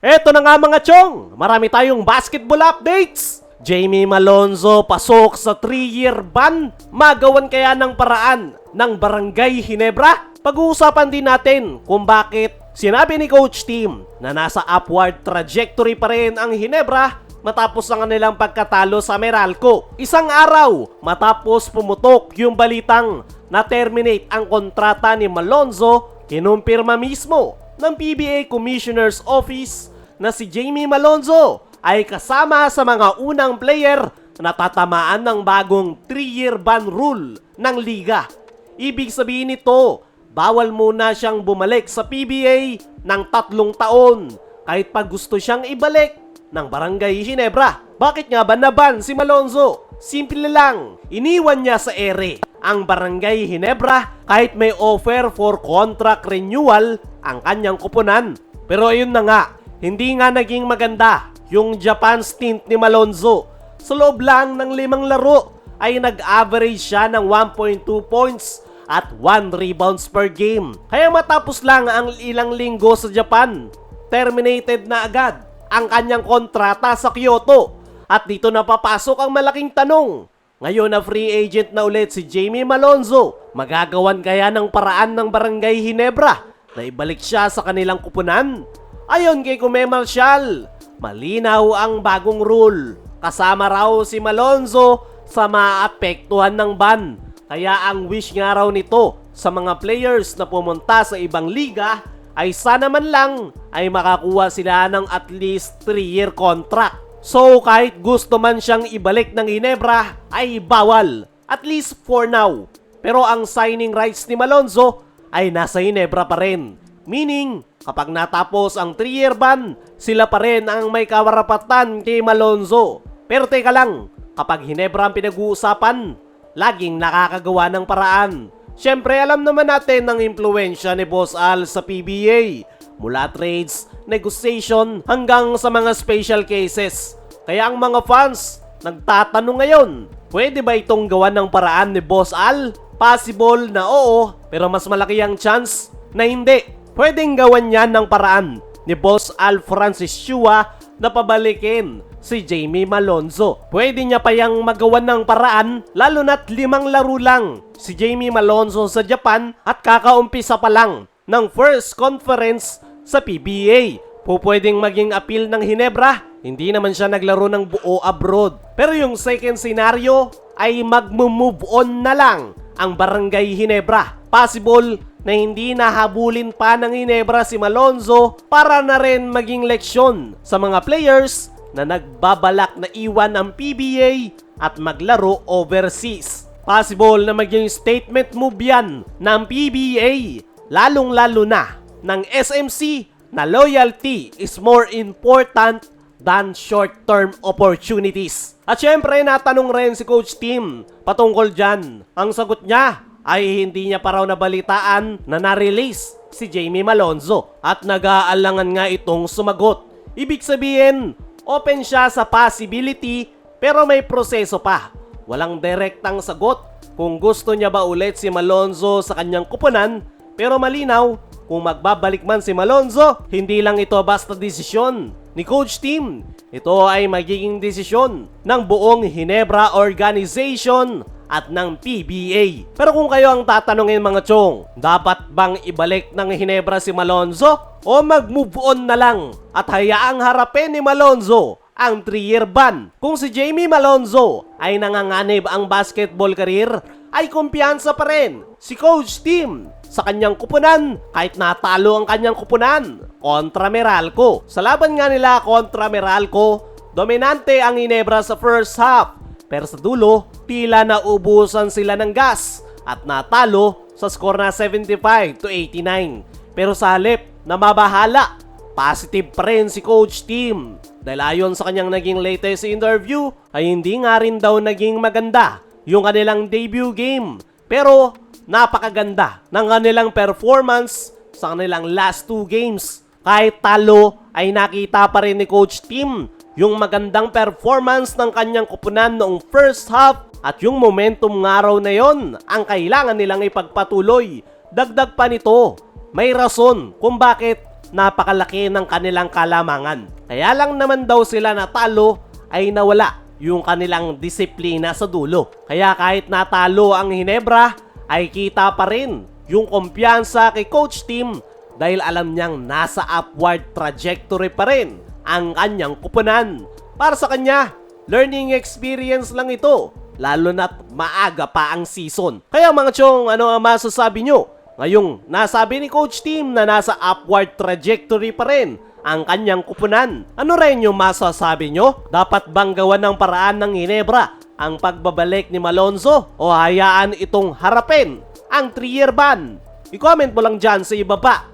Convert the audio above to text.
Eto na nga mga chong, marami tayong basketball updates. Jamie Malonzo pasok sa 3-year ban. Magawan kaya ng paraan ng Barangay Ginebra? Pag-uusapan din natin kung bakit sinabi ni Coach Tim na nasa upward trajectory pa rin ang Ginebra matapos ang kanilang pagkatalo sa Meralco. Isang araw matapos pumutok yung balitang na-terminate ang kontrata ni Malonzo, kinumpirma mismo ng PBA Commissioner's Office na si Jamie Malonzo ay kasama sa mga unang player na tatamaan ng bagong 3-year ban rule ng liga. Ibig sabihin nito, bawal muna siyang bumalik sa PBA ng 3 taon kahit pag gusto siyang ibalik ng Barangay Ginebra. Bakit nga ba naban si Malonzo? Simple lang, iniwan niya sa ere ang Barangay Ginebra kahit may offer for contract renewal ang kanyang kupunan. Pero ayun na nga, hindi nga naging maganda yung Japan stint ni Malonzo. Sa loob lang ng 5 laro ay nag-average siya ng 1.2 points at 1 rebounds per game. Kaya matapos lang ang ilang linggo sa Japan, terminated na agad ang kanyang kontrata sa Kyoto. At dito na papasok ang malaking tanong. Ngayon na free agent na ulit si Jamie Malonzo, magagawan kaya ng paraan ng Barangay Ginebra na ibalik siya sa kanilang kupunan? Ayon kay Kume Marcial, malinaw ang bagong rule. Kasama raw si Malonzo sa maapektuhan ng ban. Kaya ang wish nga raw nito sa mga players na pumunta sa ibang liga ay sana man lang ay makakuha sila ng at least 3-year contract. So kahit gusto man siyang ibalik ng Ginebra ay bawal, at least for now. Pero ang signing rights ni Malonzo ay nasa Ginebra pa rin. Meaning, kapag natapos ang 3-year ban, sila pa rin ang may kawarapatan kay Malonzo. Pero teka lang, kapag Ginebra ang pinag-uusapan, laging nakakagawa ng paraan. Siyempre alam naman natin ang impluensya ni Boss Al sa PBA. Mula trades, negotiation, hanggang sa mga special cases. Kaya ang mga fans, nagtatanong ngayon, pwede ba itong gawan ng paraan ni Boss Al? Possible na oo, pero mas malaki ang chance na hindi. Pwedeng gawan yan ng paraan ni Boss Al Francis Chua na pabalikin si Jamie Malonzo. Pwede niya pa yang magawan ng paraan lalo na't 5 laro lang si Jamie Malonzo sa Japan at kakaumpisa pa lang ng first conference sa PBA. Pwedeng maging appeal ng Ginebra, hindi naman siya naglaro ng buo abroad. Pero yung second scenario ay mag-move on na lang ang Barangay Ginebra. Possible na hindi nahabulin pa ng Ginebra si Malonzo para na rin maging leksyon sa mga players na nagbabalak na iwan ang PBA at maglaro overseas. Possible na maging statement move yan ng PBA, lalong-lalo na ng SMC na loyalty is more important than short-term opportunities. At syempre natanong rin si Coach Tim patungkol dyan. Ang sagot niya ay hindi niya pa raw nabalitaan na na-release si Jamie Malonzo at nag-aalangan nga itong sumagot. Ibig sabihin, open siya sa possibility pero may proseso pa. Walang direktang sagot kung gusto niya ba ulit si Malonzo sa kanyang kupunan, pero malinaw kung magbabalik man si Malonzo, hindi lang ito basta desisyon ni Coach Tim. Ito ay magiging desisyon ng buong Ginebra organization at ng PBA. Pero kung kayo ang tatanungin mga chong, dapat bang ibalik ng Ginebra si Malonzo o mag-move on na lang at hayaang harapin ni Malonzo ang 3-year ban? Kung si Jamie Malonzo ay nanganganib ang basketball career, ay kumpiyansa pa rin si Coach Tim sa kanyang kupunan kahit natalo ang kanyang kupunan kontra Meralco. Sa laban nga nila kontra Meralco, dominante ang Ginebra sa first half. Pero sa dulo, tila naubusan sila ng gas at natalo sa score na 75-89. Pero sa halip na mabahala, positive pa rin si Coach Tim. Dahil ayon sa kanyang naging latest interview, ay hindi nga rin daw naging maganda yung kanilang debut game. Pero napakaganda ng kanilang performance sa kanilang last 2 games. Kahit talo ay nakita pa rin ni Coach Tim yung magandang performance ng kanyang kupunan noong first half at yung momentum nga raw na yon ang kailangan nilang ipagpatuloy. Dagdag pa nito, may rason kung bakit napakalaki ng kanilang kalamangan. Kaya lang naman daw sila natalo ay nawala yung kanilang disiplina sa dulo. Kaya kahit natalo ang Ginebra ay kita pa rin yung kumpiyansa kay Coach Tim dahil alam niyang nasa upward trajectory pa rin ang kanyang kupunan. Para sa kanya, learning experience lang ito, lalo na't maaga pa ang season. Kaya mga chong, ano ang masasabi nyo? Ngayong nasabi ni Coach Tim na nasa upward trajectory pa rin ang kanyang kupunan. Ano rin yung masasabi nyo? Dapat bang gawan ng paraan ng Ginebra ang pagbabalik ni Malonzo o hayaan itong harapin ang 3-year ban? I-comment mo lang dyan sa ibaba.